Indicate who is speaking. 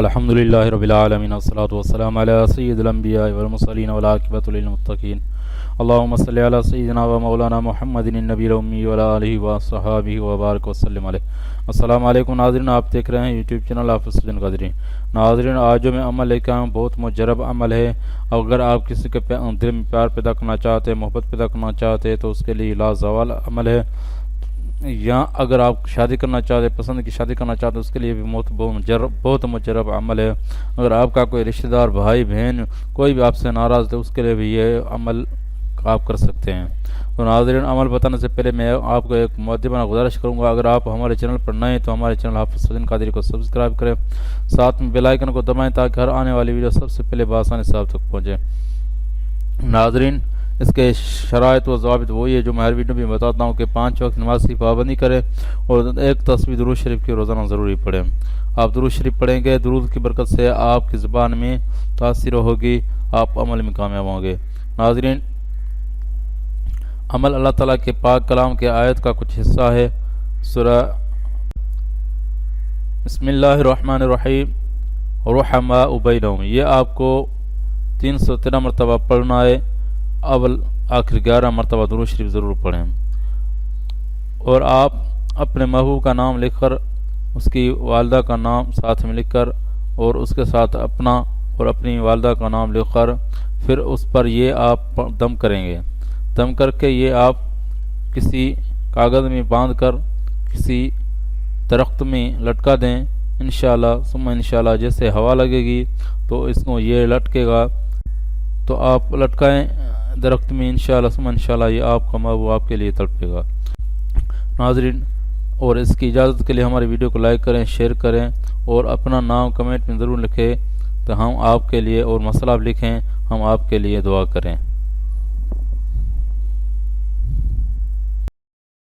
Speaker 1: الحمد للہ رب العالمین والصلاة والسلام علی سید الانبیاء والمرسلین والعاقبۃ للمتقین اللہم صلی علی سیدنا و مولانا محمد النبی الامی وعلی آلہ وصحبہ وبارک وسلم علیہ۔ السلام علیکم ناظرین، آپ دیکھ رہے ہیں یوٹیوب چینل حافظ الدین قادری۔ ناظرین، آج جو میں عمل لے کے آیا ہوں بہت مجرب عمل ہے۔ اگر آپ کسی کے دل میں پیار پیدا کرنا چاہتے ہیں، محبت پیدا کرنا چاہتے ہیں تو اس کے لیے لازوال عمل ہے۔ یا اگر آپ شادی کرنا چاہتے ہیں، پسند کی شادی کرنا چاہتے ہیں، اس کے لیے بھی بہت مجرب عمل ہے۔ اگر آپ کا کوئی رشتہ دار، بھائی بہن، کوئی بھی آپ سے ناراض ہے، اس کے لیے بھی یہ عمل آپ کر سکتے ہیں۔ تو ناظرین، عمل بتانے سے پہلے میں آپ کو ایک مؤدبانہ گزارش کروں گا، اگر آپ ہمارے چینل پر نئے ہیں تو ہمارے چینل حافظ الدین قادری کو سبسکرائب کریں، ساتھ میں بیل آئیکن کو دبائیں تاکہ ہر آنے والی ویڈیو سب سے پہلے بآسانی سے آپ تک پہنچے۔ ناظرین، اس کے شرائط و ضوابط وہی ہے جو میں ہر ویڈیو میں بتاتا ہوں کہ 5 وقت نماز کی پابندی کریں اور ایک تسبیح درود شریف کی روزانہ ضروری پڑھیں۔ آپ درود شریف پڑھیں گے، درود کی برکت سے آپ کی زبان میں تاثیر ہوگی، آپ عمل میں کامیاب ہوں گے۔ ناظرین، عمل اللہ تعالیٰ کے پاک کلام کے آیت کا کچھ حصہ ہے۔ سورہ بسم اللہ الرحمن الرحیم رحماء بینہم، یہ آپ کو 313 مرتبہ پڑھنا ہے۔ اول آخر 11 مرتبہ درود شریف ضرور پڑھیں، اور آپ اپنے محبوب کا نام لکھ کر، اس کی والدہ کا نام ساتھ میں لکھ کر، اور اس کے ساتھ اپنا اور اپنی والدہ کا نام لکھ کر، پھر اس پر یہ آپ دم کریں گے۔ دم کر کے یہ آپ کسی کاغذ میں باندھ کر کسی درخت میں لٹکا دیں۔ انشاءاللہ ثم انشاءاللہ جیسے ہوا لگے گی تو اس کو یہ لٹکے گا، تو آپ لٹکائیں درخت میں، انشاءاللہ ثم انشاءاللہ یہ آپ کا محبوب آپ کے لیے تڑپے گا۔ ناظرین، اور اس کی اجازت کے لیے ہماری ویڈیو کو لائک کریں، شیئر کریں، اور اپنا نام کمنٹ میں ضرور لکھیں تو ہم آپ کے لیے، اور مسئلہ لکھیں، ہم آپ کے لیے دعا کریں۔